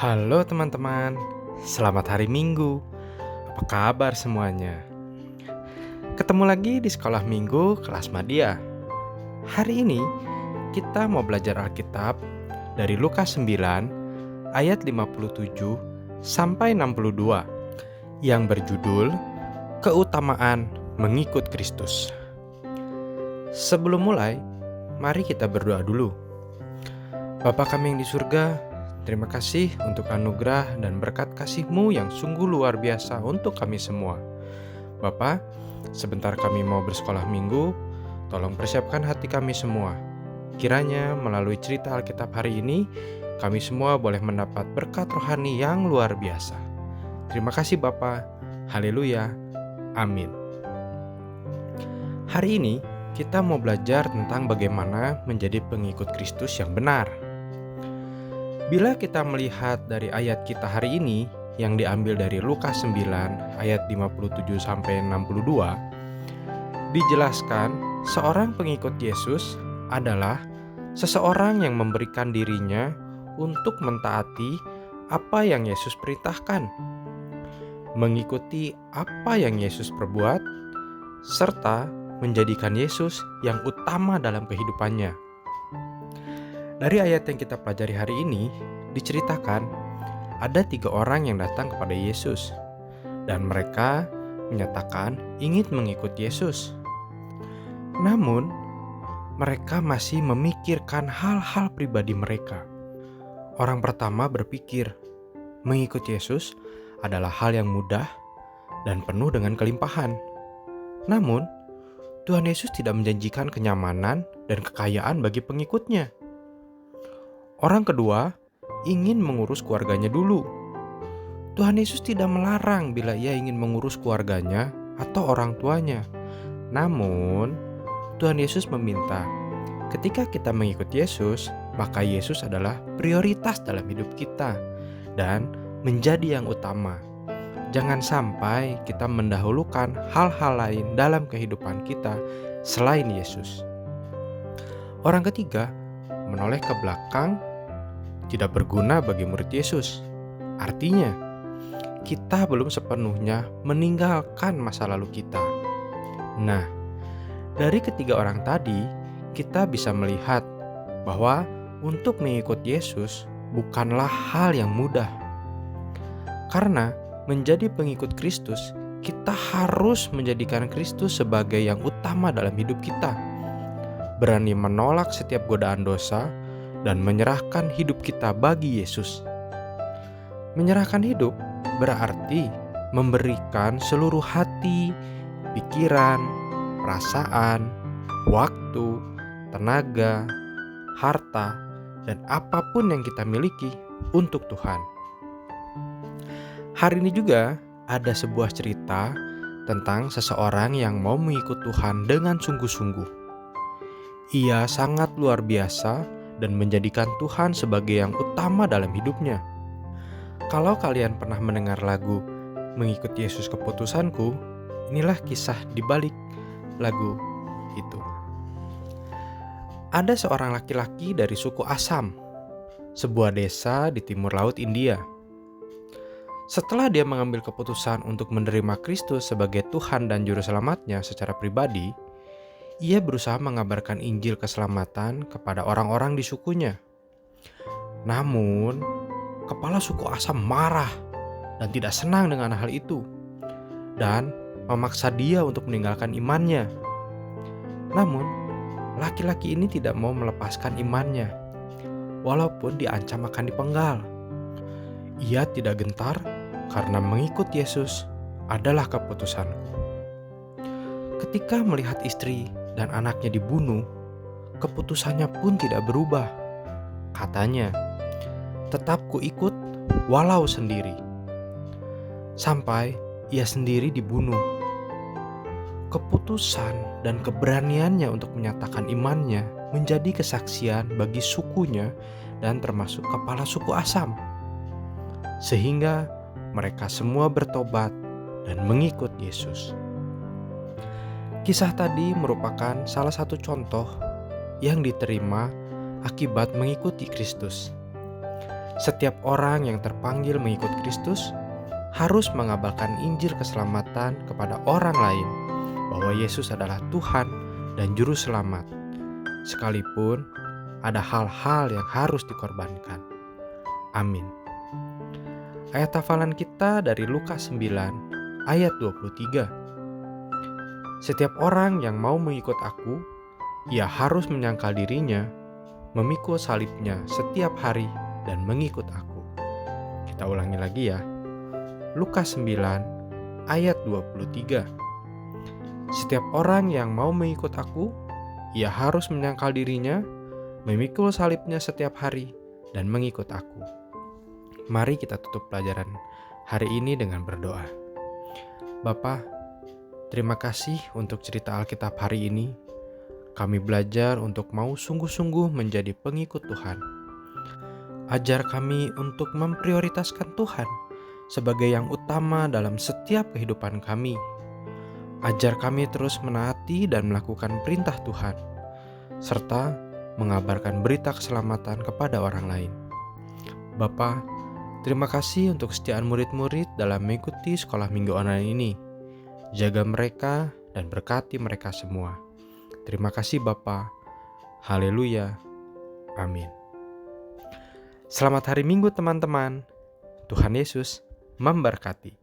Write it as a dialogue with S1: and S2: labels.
S1: Halo teman-teman, selamat hari Minggu. Apa kabar semuanya? Ketemu lagi di sekolah Minggu kelas Madia. Hari ini kita mau belajar Alkitab dari Lukas 9 ayat 57 sampai 62 yang berjudul Keutamaan Mengikut Kristus. Sebelum mulai, mari kita berdoa dulu. Bapa kami yang di surga, terima kasih untuk anugerah dan berkat kasih-Mu yang sungguh luar biasa untuk kami semua. Bapa, sebentar kami mau bersekolah minggu, tolong persiapkan hati kami semua. Kiranya melalui cerita Alkitab hari ini, kami semua boleh mendapat berkat rohani yang luar biasa. Terima kasih Bapa. Haleluya. Amin. Hari ini kita mau belajar tentang bagaimana menjadi pengikut Kristus yang benar. Bila kita melihat dari ayat kita hari ini yang diambil dari Lukas 9 ayat 57 sampai 62, dijelaskan seorang pengikut Yesus adalah seseorang yang memberikan dirinya untuk mentaati apa yang Yesus perintahkan, mengikuti apa yang Yesus perbuat, serta menjadikan Yesus yang utama dalam kehidupannya. Dari ayat yang kita pelajari hari ini, diceritakan ada 3 orang yang datang kepada Yesus, dan mereka menyatakan ingin mengikut Yesus. Namun, mereka masih memikirkan hal-hal pribadi mereka. Orang pertama berpikir, mengikut Yesus adalah hal yang mudah dan penuh dengan kelimpahan. Namun, Tuhan Yesus tidak menjanjikan kenyamanan dan kekayaan bagi pengikutnya. Orang kedua ingin mengurus keluarganya dulu. Tuhan Yesus tidak melarang bila ia ingin mengurus keluarganya atau orang tuanya. Namun, Tuhan Yesus meminta, ketika kita mengikut Yesus, maka Yesus adalah prioritas dalam hidup kita dan menjadi yang utama. Jangan sampai kita mendahulukan hal-hal lain dalam kehidupan kita selain Yesus. Orang ketiga menoleh ke belakang, tidak berguna bagi murid Yesus. Artinya, kita belum sepenuhnya meninggalkan masa lalu kita. Nah, dari ketiga orang tadi, kita bisa melihat bahwa untuk mengikut Yesus bukanlah hal yang mudah. Karena menjadi pengikut Kristus, kita harus menjadikan Kristus sebagai yang utama dalam hidup kita. Berani menolak setiap godaan dosa dan menyerahkan hidup kita bagi Yesus. Menyerahkan hidup berarti memberikan seluruh hati, pikiran, perasaan, waktu, tenaga, harta, dan apapun yang kita miliki untuk Tuhan. Hari ini juga ada sebuah cerita tentang seseorang yang mau mengikut Tuhan dengan sungguh-sungguh. Ia sangat luar biasa dan menjadikan Tuhan sebagai yang utama dalam hidupnya. Kalau kalian pernah mendengar lagu Mengikut Yesus Keputusanku, inilah kisah di balik lagu itu. Ada seorang laki-laki dari suku Assam, sebuah desa di timur laut India. Setelah dia mengambil keputusan untuk menerima Kristus sebagai Tuhan dan Juru Selamatnya secara pribadi, ia berusaha mengabarkan Injil keselamatan kepada orang-orang di sukunya. Namun, kepala suku Assam marah dan tidak senang dengan hal itu, dan memaksa dia untuk meninggalkan imannya. Namun, laki-laki ini tidak mau melepaskan imannya, walaupun diancam akan dipenggal. Ia tidak gentar karena mengikut Yesus adalah keputusanku. Ketika melihat istri dan anaknya dibunuh, keputusannya pun tidak berubah. Katanya, tetap ku ikut walau sendiri. Sampai ia sendiri dibunuh. Keputusan dan keberaniannya untuk menyatakan imannya menjadi kesaksian bagi sukunya dan termasuk kepala suku Assam. Sehingga mereka semua bertobat dan mengikut Yesus. Kisah tadi merupakan salah satu contoh yang diterima akibat mengikuti Kristus. Setiap orang yang terpanggil mengikut Kristus harus mengabarkan Injil keselamatan kepada orang lain bahwa Yesus adalah Tuhan dan Juru Selamat, sekalipun ada hal-hal yang harus dikorbankan. Amin. Ayat hafalan kita dari Lukas 9 ayat 23. Setiap orang yang mau mengikut aku, ia harus menyangkal dirinya, memikul salibnya setiap hari dan mengikut aku. Kita ulangi lagi ya. Lukas 9 ayat 23. Setiap orang yang mau mengikut aku, ia harus menyangkal dirinya, memikul salibnya setiap hari dan mengikut aku. Mari kita tutup pelajaran hari ini dengan berdoa. Bapa, terima kasih untuk cerita Alkitab hari ini. Kami belajar untuk mau sungguh-sungguh menjadi pengikut Tuhan. Ajar kami untuk memprioritaskan Tuhan sebagai yang utama dalam setiap kehidupan kami. Ajar kami terus menaati dan melakukan perintah Tuhan, serta mengabarkan berita keselamatan kepada orang lain. Bapa, terima kasih untuk kesetiaan murid-murid dalam mengikuti sekolah minggu online ini. Jaga mereka dan berkati mereka semua. Terima kasih Bapa. Haleluya. Amin. Selamat hari Minggu teman-teman. Tuhan Yesus memberkati.